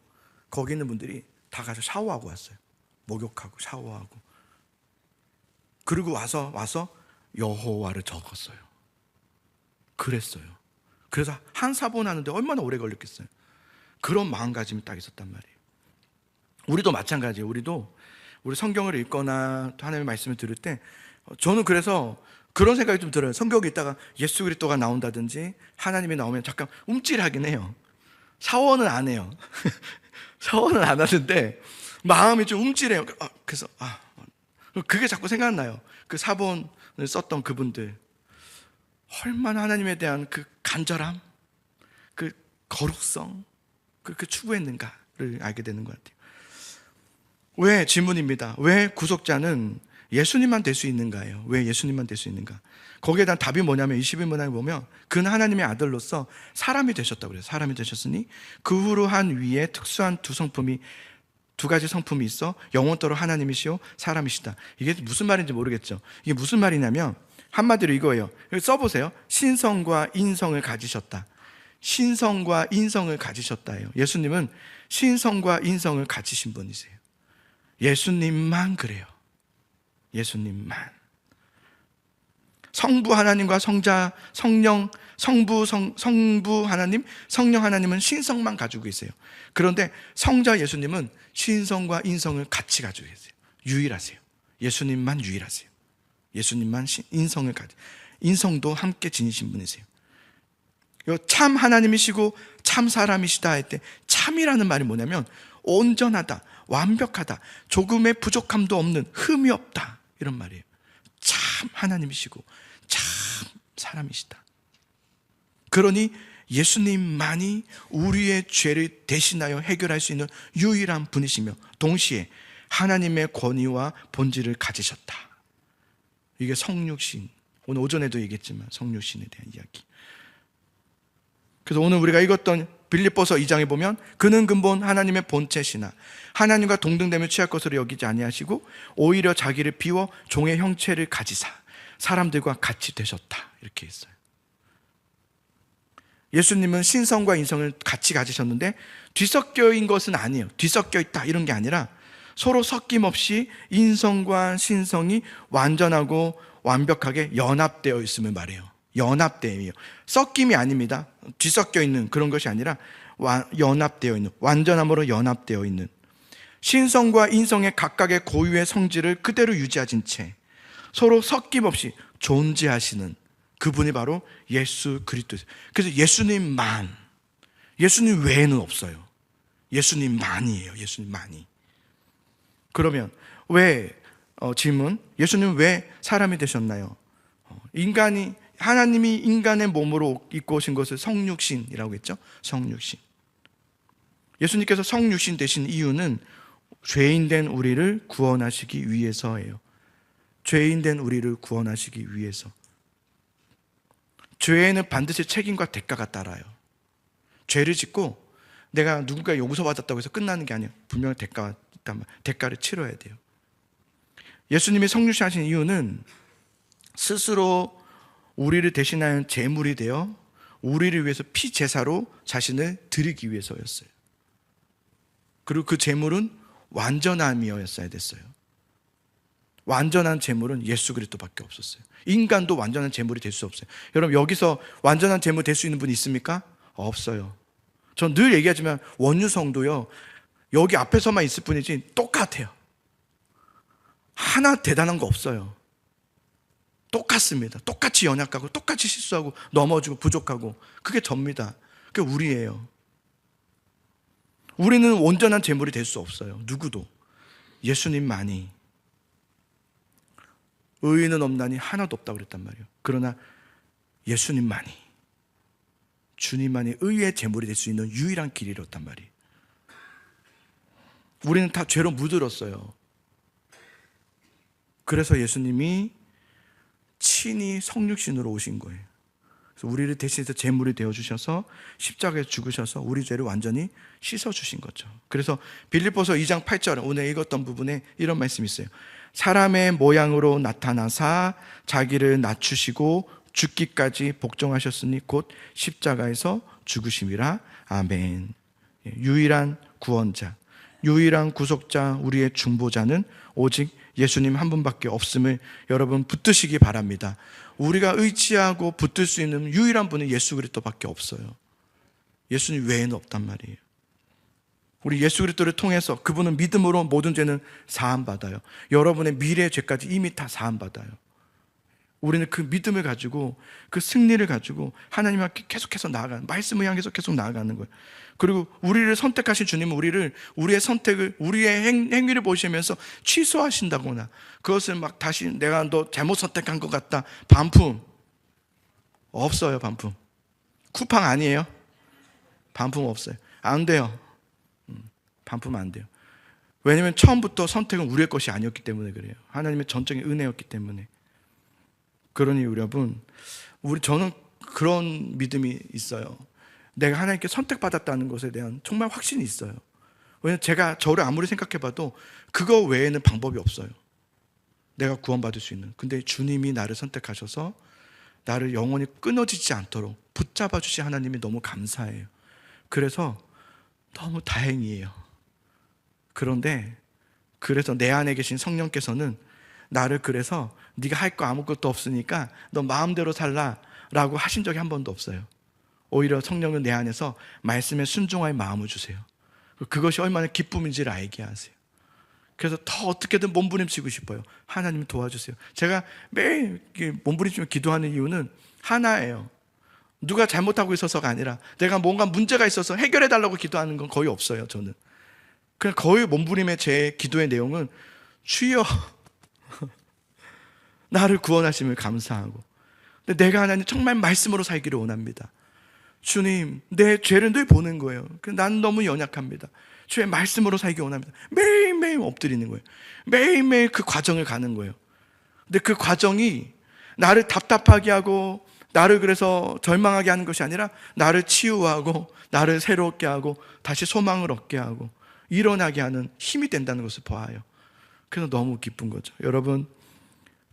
거기 있는 분들이 다 가서 샤워하고 왔어요. 목욕하고 샤워하고. 그리고 와서 여호와를 적었어요. 그랬어요. 그래서 한 사본 하는데 얼마나 오래 걸렸겠어요. 그런 마음가짐이 딱 있었단 말이에요. 우리도 마찬가지예요. 우리 성경을 읽거나 또 하나님의 말씀을 들을 때 저는 그래서 그런 생각이 좀 들어요. 성경에 있다가 예수 그리스도가 나온다든지 하나님이 나오면 잠깐 움찔하긴 해요. 샤워는 안 해요. 샤워는 안 하는데 마음이 좀 움찔해요. 그래서 그게 자꾸 생각나요. 그 사본을 썼던 그분들 얼마나 하나님에 대한 그 간절함, 그 거룩성 그렇게 추구했는가를 알게 되는 것 같아요. 왜, 질문입니다. 왜 구속자는 예수님만 될 수 있는가예요? 왜 예수님만 될 수 있는가? 거기에 대한 답이 뭐냐면 21문항에 보면 그는 하나님의 아들로서 사람이 되셨다고 그래요. 사람이 되셨으니 그 후로 한 위에 특수한 두 가지 성품이 있어 영원토록 하나님이시오 사람이시다. 이게 무슨 말인지 모르겠죠. 이게 무슨 말이냐면 한마디로 이거예요. 여기 써보세요. 신성과 인성을 가지셨다. 신성과 인성을 가지셨다예요. 예수님은 신성과 인성을 가지신 분이세요. 예수님만 그래요. 예수님만. 성부 하나님과 성령, 성부 하나님, 성령 하나님은 신성만 가지고 계세요. 그런데 성자 예수님은 신성과 인성을 같이 가지고 계세요. 유일하세요. 예수님만 유일하세요. 예수님만 인성도 함께 지니신 분이세요. 참 하나님이시고 참 사람이시다 할 때 참이라는 말이 뭐냐면 온전하다, 완벽하다, 조금의 부족함도 없는, 흠이 없다, 이런 말이에요. 참 하나님이시고 참 사람이시다. 그러니 예수님만이 우리의 죄를 대신하여 해결할 수 있는 유일한 분이시며 동시에 하나님의 권위와 본질을 가지셨다. 이게 성육신, 오늘 오전에도 얘기했지만 성육신에 대한 이야기. 그래서 오늘 우리가 읽었던 빌립보서 2장에 보면 그는 근본 하나님의 본체시나 하나님과 동등됨을 취할 것으로 여기지 아니하시고 오히려 자기를 비워 종의 형체를 가지사 사람들과 같이 되셨다, 이렇게 했어요. 예수님은 신성과 인성을 같이 가지셨는데 뒤섞여인 것은 아니에요. 뒤섞여 있다 이런 게 아니라 서로 섞임없이 인성과 신성이 완전하고 완벽하게 연합되어 있음을 말해요. 연합되어, 섞임이 아닙니다. 뒤섞여 있는 그런 것이 아니라 연합되어 있는, 완전함으로 연합되어 있는, 신성과 인성의 각각의 고유의 성질을 그대로 유지하신 채 서로 섞임 없이 존재하시는 그분이 바로 예수 그리스도예요. 그래서 예수님만, 예수님 외에는 없어요. 예수님만이에요. 예수님만이. 그러면 왜 질문, 예수님 왜 사람이 되셨나요? 하나님이 인간의 몸으로 입고 오신 것을 성육신이라고 했죠. 성육신. 예수님께서 성육신 되신 이유는 죄인된 우리를 구원하시기 위해서예요. 죄인된 우리를 구원하시기 위해서. 죄에는 반드시 책임과 대가가 따라요. 죄를 짓고 내가 누군가 용서받았다고 해서 끝나는 게 아니에요. 분명히 대가가 있단 말이에요. 대가를 치러야 돼요. 예수님이 성육신 하신 이유는 스스로 우리를 대신하는 제물이 되어 우리를 위해서 피제사로 자신을 드리기 위해서였어요. 그리고 그 제물은 완전함이었어야 됐어요. 완전한 제물은 예수 그리스도밖에 없었어요. 인간도 완전한 제물이 될 수 없어요. 여러분, 여기서 완전한 제물 될 수 있는 분 있습니까? 없어요. 전 늘 얘기하지만 원유성도요, 여기 앞에서만 있을 뿐이지 똑같아요. 하나 대단한 거 없어요. 똑같습니다. 똑같이 연약하고 똑같이 실수하고 넘어지고 부족하고, 그게 접니다. 그게 우리예요. 우리는 온전한 제물이 될 수 없어요. 누구도. 예수님만이. 의인은 없나니 하나도 없다고 그랬단 말이에요. 그러나 예수님만이, 주님만이 의의 제물이 될 수 있는 유일한 길이었단 말이에요. 우리는 다 죄로 물들었어요. 그래서 예수님이 친히 성육신으로 오신 거예요. 그래서 우리를 대신해서 제물이 되어주셔서 십자가에 죽으셔서 우리 죄를 완전히 씻어주신 거죠. 그래서 빌립보서 2장 8절, 오늘 읽었던 부분에 이런 말씀이 있어요. 사람의 모양으로 나타나사 자기를 낮추시고 죽기까지 복종하셨으니 곧 십자가에서 죽으심이라. 아멘. 유일한 구원자, 유일한 구속자, 우리의 중보자는 오직 예수님 한 분밖에 없음을 여러분 붙드시기 바랍니다. 우리가 의지하고 붙들 수 있는 유일한 분은 예수 그리스도밖에 없어요. 예수님 외에는 없단 말이에요. 우리 예수 그리스도를 통해서, 그분은 믿음으로 모든 죄는 사함받아요. 여러분의 미래의 죄까지 이미 다 사함받아요. 우리는 그 믿음을 가지고, 그 승리를 가지고 하나님 앞에 계속해서 나아가는, 말씀을 향해서 계속 나아가는 거예요. 그리고 우리를 선택하신 주님은 우리의 선택을, 우리의 행위를 보시면서 취소하신다거나, 그것을 막 다시 내가 너 잘못 선택한 것 같다, 반품 없어요. 반품. 쿠팡 아니에요. 반품 없어요. 안 돼요. 반품 안 돼요. 왜냐하면 처음부터 선택은 우리의 것이 아니었기 때문에 그래요. 하나님의 전적인 은혜였기 때문에. 그러니 여러분, 저는 그런 믿음이 있어요. 내가 하나님께 선택받았다는 것에 대한 정말 확신이 있어요. 왜냐하면 제가 저를 아무리 생각해봐도 그거 외에는 방법이 없어요. 내가 구원받을 수 있는. 근데 주님이 나를 선택하셔서 나를 영원히 끊어지지 않도록 붙잡아 주신 하나님이 너무 감사해요. 그래서 너무 다행이에요. 그래서 내 안에 계신 성령께서는 나를, 그래서 네가 할 거 아무것도 없으니까 너 마음대로 살라 라고 하신 적이 한 번도 없어요. 오히려 성령은 내 안에서 말씀에 순종할 마음을 주세요. 그것이 얼마나 기쁨인지를 알게 하세요. 그래서 더 어떻게든 몸부림치고 싶어요. 하나님 도와주세요. 제가 매일 몸부림치며 기도하는 이유는 하나예요. 누가 잘못하고 있어서가 아니라 내가 뭔가 문제가 있어서 해결해달라고 기도하는 건 거의 없어요. 저는 그냥 거의 몸부림의 제 기도의 내용은 주여 나를 구원하심을 감사하고, 근데 내가 하나님 정말 말씀으로 살기를 원합니다. 주님, 내 죄를 늘 보는 거예요. 난 너무 연약합니다. 주의 말씀으로 살기 원합니다. 매일매일 엎드리는 거예요. 매일매일 그 과정을 가는 거예요. 근데 그 과정이 나를 답답하게 하고 나를 그래서 절망하게 하는 것이 아니라 나를 치유하고 나를 새롭게 하고 다시 소망을 얻게 하고 일어나게 하는 힘이 된다는 것을 봐요. 그래서 너무 기쁜 거죠. 여러분,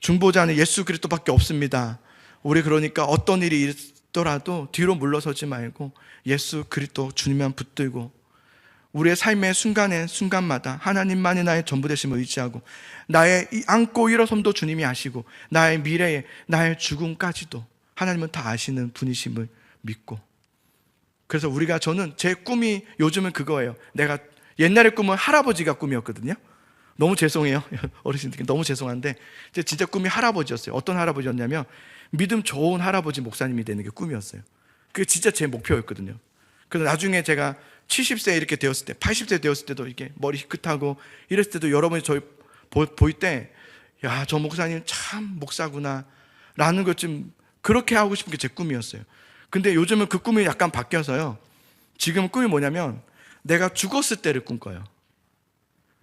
중보자는 예수 그리스도밖에 없습니다. 우리 그러니까 어떤 일이 있더라도 뒤로 물러서지 말고 예수 그리스도 주님만 붙들고 우리의 삶의 순간마다 하나님만이 나의 전부 되심을 의지하고 나의 안고 일어섬도 주님이 아시고 나의 미래에 나의 죽음까지도 하나님은 다 아시는 분이심을 믿고. 그래서 저는 제 꿈이 요즘은 그거예요. 내가 옛날의 꿈은 할아버지가 꿈이었거든요. 너무 죄송해요. 어르신들께 너무 죄송한데 진짜 꿈이 할아버지였어요. 어떤 할아버지였냐면 믿음 좋은 할아버지 목사님이 되는 게 꿈이었어요. 그게 진짜 제 목표였거든요. 그래서 나중에 제가 70세 이렇게 되었을 때, 80세 되었을 때도 이렇게 머리 희끗하고 이랬을 때도 여러분이 저희 보일 때, 야, 저 목사님 참 목사구나 라는 것 좀 그렇게 하고 싶은 게 제 꿈이었어요. 근데 요즘은 그 꿈이 약간 바뀌어서요. 지금 꿈이 뭐냐면 내가 죽었을 때를 꿈꿔요.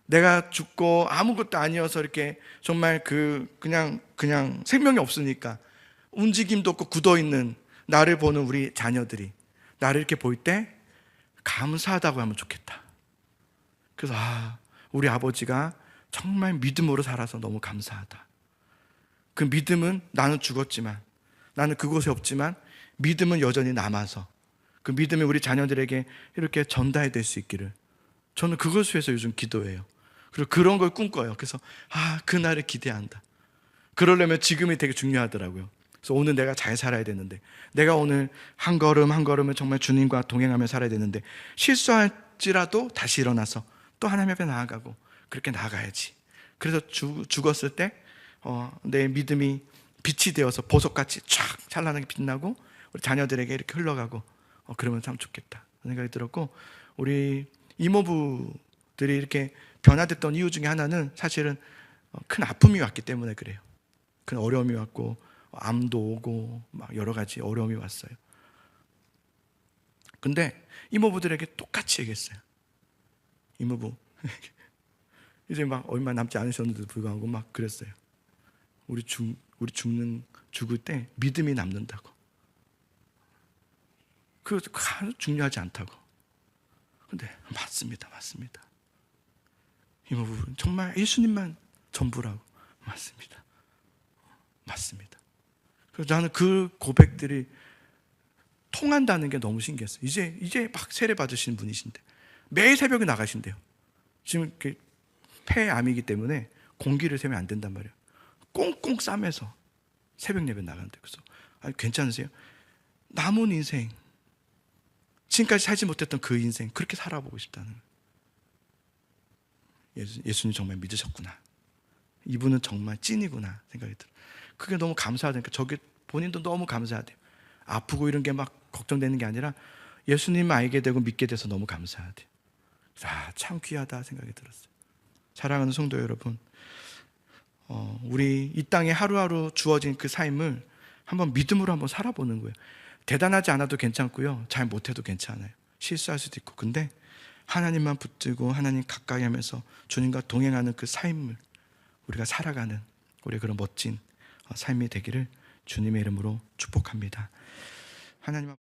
내가 죽고 아무것도 아니어서 이렇게 정말 그냥 생명이 없으니까 움직임도 없고 굳어있는 나를 보는 우리 자녀들이 나를 이렇게 볼 때 감사하다고 하면 좋겠다. 그래서 우리 아버지가 정말 믿음으로 살아서 너무 감사하다. 그 믿음은 나는 죽었지만, 나는 그곳에 없지만 믿음은 여전히 남아서 그 믿음이 우리 자녀들에게 이렇게 전달될 수 있기를, 저는 그것을 위해서 요즘 기도해요. 그리고 그런 걸 꿈꿔요. 그래서 그날을 기대한다. 그러려면 지금이 되게 중요하더라고요. 그래서 오늘 내가 잘 살아야 되는데, 내가 오늘 한 걸음 한 걸음을 정말 주님과 동행하며 살아야 되는데, 실수할지라도 다시 일어나서 또 하나님 앞에 나아가고 그렇게 나아가야지. 그래서 죽었을 때 내 믿음이 빛이 되어서 보석같이 쫙 찬란하게 빛나고 우리 자녀들에게 이렇게 흘러가고 그러면 참 좋겠다 생각이 들었고, 우리 이모부들이 이렇게 변화됐던 이유 중에 하나는 사실은 큰 아픔이 왔기 때문에 그래요. 큰 어려움이 왔고 암도 오고 막 여러 가지 어려움이 왔어요. 근데 이모부들에게 똑같이 얘기했어요. 이모부 이제 막 얼마 남지 않으셨는데도 불구하고 막 그랬어요. 우리 죽을 때 믿음이 남는다고. 그것도 아주 중요하지 않다고. 근데 맞습니다. 이모부 정말 예수님만 전부라고. 맞습니다. 그래서 나는 그 고백들이 통한다는 게 너무 신기했어요. 이제 막 세례 받으시는 분이신데 매일 새벽에 나가신대요. 지금 폐암이기 때문에 공기를 세면 안 된단 말이에요. 꽁꽁 싸매서 새벽 예배 나가는데, 그래서 괜찮으세요? 남은 인생, 지금까지 살지 못했던 그 인생 그렇게 살아보고 싶다는 거예요. 예수님 정말 믿으셨구나, 이분은 정말 찐이구나 생각이 들어요. 그게 너무 감사하다니까. 저게 본인도 너무 감사하대요. 아프고 이런 게 막 걱정되는 게 아니라 예수님 알게 되고 믿게 돼서 너무 감사하대요. 참 귀하다 생각이 들었어요. 사랑하는 성도 여러분, 우리 이 땅에 하루하루 주어진 그 삶을 한번 믿음으로 한번 살아보는 거예요. 대단하지 않아도 괜찮고요, 잘 못해도 괜찮아요. 실수할 수도 있고. 근데 하나님만 붙들고 하나님 가까이 하면서 주님과 동행하는 그 삶을 우리가 살아가는 우리 그런 멋진 삶이 되기를 주님의 이름으로 축복합니다. 하나님